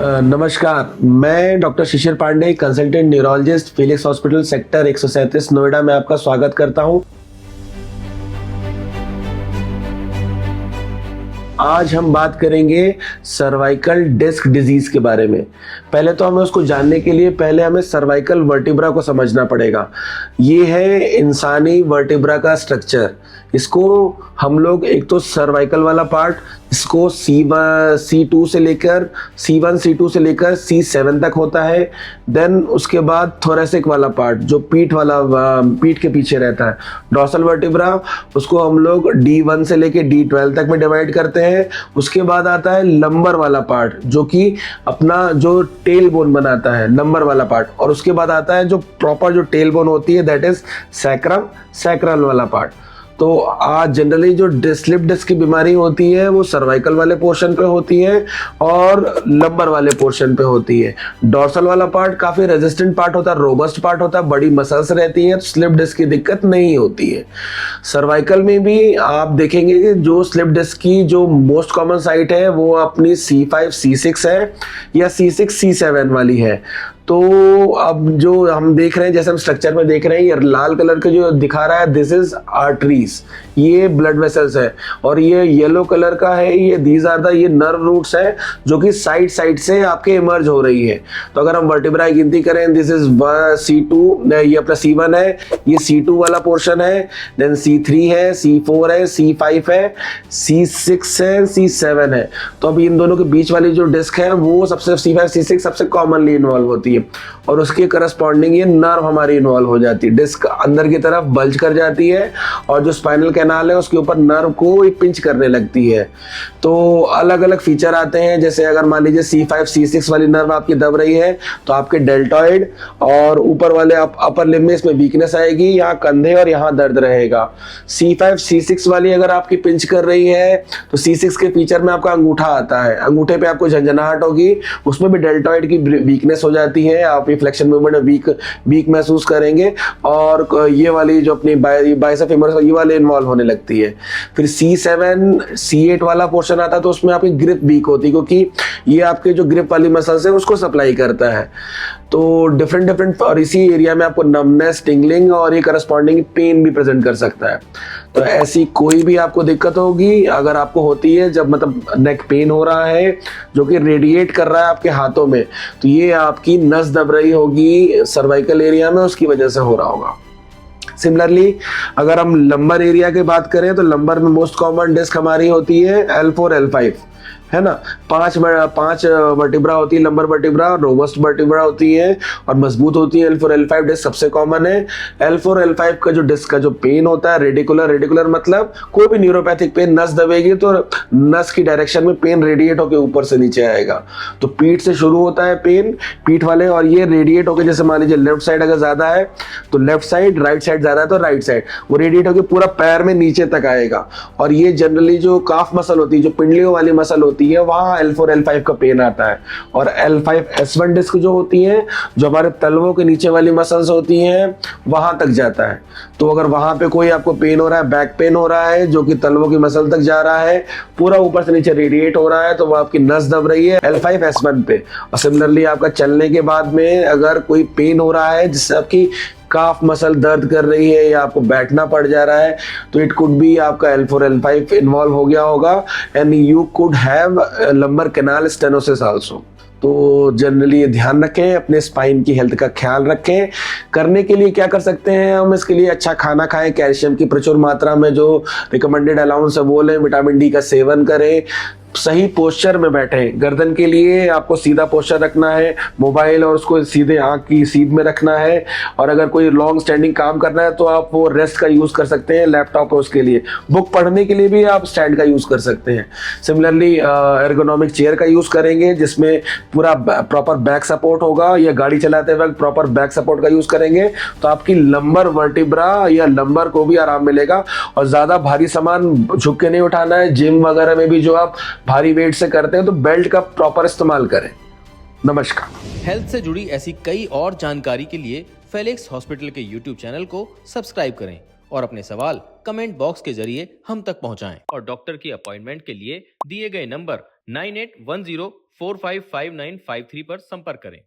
नमस्कार, मैं doctor Shishir Pandey, consultant neurologist, Felix hospital sector 137 Noida में आपका स्वागत करता हूं। आज हम बात करेंगे सर्वाइकल डिस्क डिजीज के बारे में। पहले तो हमें उसको जानने के लिए पहले हमें सर्वाइकल वर्टिब्रा को समझना पड़ेगा। ये है इंसानी वर्टिब्रा का स्ट्रक्चर। इसको हम लोग एक तो सर्वाइकल वाला पार्ट, इसको C2 से लेकर C1 C2 से लेकर C7 तक होता है। देन उसके बाद थोरेसिक वाला पार्ट जो पीठ के पीछे रहता है, डॉर्सल वर्टिब्रा, उसको हम लोग D1 से लेकर D12 तक में डिवाइड करते हैं। उसके बाद आता है लंबर वाला पार्ट जो कि अपना जो टेल बोन बनाता है, लंबर वाला पार्ट। और उसके बाद आता है जो प्रॉपर जो टेल बोन होती है, दैट इज सैक्रम, सैक्रल वाला पार्ट। तो आज जनरली जो स्लिप डिस्क की बीमारी होती है वो सर्वाइकल वाले पोर्शन पे होती है और लंबर वाले पोर्शन पे होती है। डॉर्सल वाला पार्ट काफी रेजिस्टेंट पार्ट होता है, रोबस्ट पार्ट होता है, बड़ी मसल्स रहती हैं, स्लिप डिस्क की दिक्कत नहीं होती है। सर्वाइकल में भी आप देखेंगे कि जो स्लिप डिस्क की जो मोस्ट कॉमन साइट है वो अपनी C5 C6 है या C6 C7 वाली है। तो अब जो हम देख रहे हैं, जैसे हम स्ट्रक्चर में देख रहे हैं, ये लाल कलर के जो दिखा रहा है, दिस इज आर्टरीज, ये ब्लड वेसल्स है। और ये येलो कलर का है, ये दीज आर द ये नर्व रूट्स है जो कि साइड साइड से आपके इमर्ज हो रही है। तो अगर हम वर्टिब्रा की गिनती करें, दिस इज C2, ये अपना C1 है, ये C2 वाला पोर्शन है, देन C3 है, C4 है, C5 है, C6 है, C7 है। तो अब इन दोनों के बीच वाली जो डिस्क है वो सबसे C5 C6 सबसे कॉमनली इन्वॉल्व होती है और उसके करस्पॉन्डिंग ये नर्व हमारी इन्वॉल्व हो जाती है। डिस्क अंदर की तरफ बल्ज कर जाती है और जो स्पाइनल कैनाल है उसके ऊपर नर्व को पिंच करने लगती है। तो अलग अलग फीचर आते हैं, जैसे अगर मान लीजिए C5 C6 वाली नर्व आपकी दब रही है तो आपके डेल्टॉइड और ऊपर वाले अपर लिम्ब में इसमें वीकनेस आएगी, यहाँ कंधे और यहाँ दर्द रहेगा। C5 C6 वाली अगर आपकी पिंच कर रही है तो C6 के फीचर में आपका अंगूठा आता है, अंगूठे पे आपको झंझनाहट होगी, उसमें भी डेल्टॉइड की वीकनेस हो जाती है, आप फ्लेक्शन मूवमेंट में वीक महसूस करेंगे। और ये वाली जो अपनी बाइसेप फेमोरस ये वाले इन्वॉल्व होने लगती है। फिर C7 C8 वाला पोर्शन आता है तो उसमें आपकी ग्रिप वीक होती है, क्योंकि ये आपके जो ग्रिप वाली मसल्स है उसको सप्लाई करता है। तो डिफरेंट और इसी एरिया में आपको नमनेस, टिंगलिंग और ये करस्पॉन्डिंग पेन भी प्रेजेंट कर सकता है। तो ऐसी कोई भी आपको दिक्कत होगी, अगर आपको होती है, जब मतलब नेक पेन हो रहा है जो कि रेडिएट कर रहा है आपके हाथों में, तो ये आपकी नस दब रही होगी सर्वाइकल एरिया में, उसकी वजह से हो रहा होगा। सिमिलरली अगर हम लंबर एरिया की बात करें तो लंबर में मोस्ट कॉमन डिस्क हमारी होती है L4 L5, है ना। पांच वर्टिब्रा होती है, लंबर वर्टिब्रा, रोबस्ट वर्टिब्रा होती है और मजबूत होती है। L4 L5 डिस्क सबसे कॉमन है। L4 L5 का जो डिस्क का जो पेन होता है रेडिकुलर मतलब कोई भी न्यूरोपैथिक पेन, नस दबेगी तो नस की डायरेक्शन में पेन रेडिएट होकर ऊपर से नीचे आएगा। तो पीठ से शुरू होता है पेन, पीठ वाले, और ये रेडिएट होकर, जैसे मान लीजिए लेफ्ट साइड अगर ज्यादा है तो लेफ्ट साइड, राइट साइड ज्यादा है तो राइट साइड, वो रेडिएट होकर पूरा पैर में नीचे तक आएगा। और ये जनरली जो काफ मसल होती है, जो पिंडलियों वाली मसल होती है, वहां L4 L5 का पेन आता है। और L5 S1 डिस्क जो होती है, जो हमारे तलवों के नीचे वाली मसल्स होती हैं, वहां तक जाता है। तो अगर वहां पे कोई आपको पेन हो रहा है, बैक पेन हो रहा है जो कि तलवों की मसल तक जा रहा है, पूरा ऊपर से नीचे रेडिएट हो रहा है, तो वो आपकी नस दब रही है L5 S1 पे। और सिमिलरली आपका चलने के बाद में अगर कोई पेन हो रहा है जिससे आपकी काफ मसल दर्द कर रही है या आपको बैठना पड़ जा रहा है, तो इट कुड बी आपका L4 L5 इन्वॉल्व हो गया होगा and you could have lumbar canal stenosis also. तो जनरली ये ध्यान रखें, अपने स्पाइन की हेल्थ का ख्याल रखें। करने के लिए क्या कर सकते हैं हम, इसके लिए अच्छा खाना खाएं, कैल्शियम की प्रचुर मात्रा में जो रिकमेंडेड अलाउंस है वो लें, विटामिन डी का सेवन करें, सही पोस्चर में बैठे। गर्दन के लिए आपको सीधा पोस्चर रखना है, मोबाइल और उसको सीधे आंख की सीध में रखना है। और अगर कोई लॉन्ग स्टैंडिंग काम करना है तो आप वो रेस्ट का यूज कर सकते हैं, लैपटॉप है उसके लिए। बुक पढ़ने के लिए भी आप स्टैंड का यूज कर सकते हैं। सिमिलरली एर्गोनॉमिक चेयर का यूज करेंगे जिसमें पूरा प्रॉपर बैक सपोर्ट होगा, या गाड़ी चलाते वक्त प्रॉपर बैक सपोर्ट का यूज करेंगे तो आपकी लंबर वर्टिब्रा या लंबर को भी आराम मिलेगा। और ज्यादा भारी सामान झुक के नहीं उठाना है। जिम वगैरह में भी जो आप भारी वेट से करते हैं तो बेल्ट का प्रॉपर इस्तेमाल करें। नमस्कार। हेल्थ से जुड़ी ऐसी कई और जानकारी के लिए फेलिक्स हॉस्पिटल के YouTube चैनल को सब्सक्राइब करें और अपने सवाल कमेंट बॉक्स के जरिए हम तक पहुंचाएं। और डॉक्टर की अपॉइंटमेंट के लिए दिए गए नंबर 9810455953 पर संपर्क करें।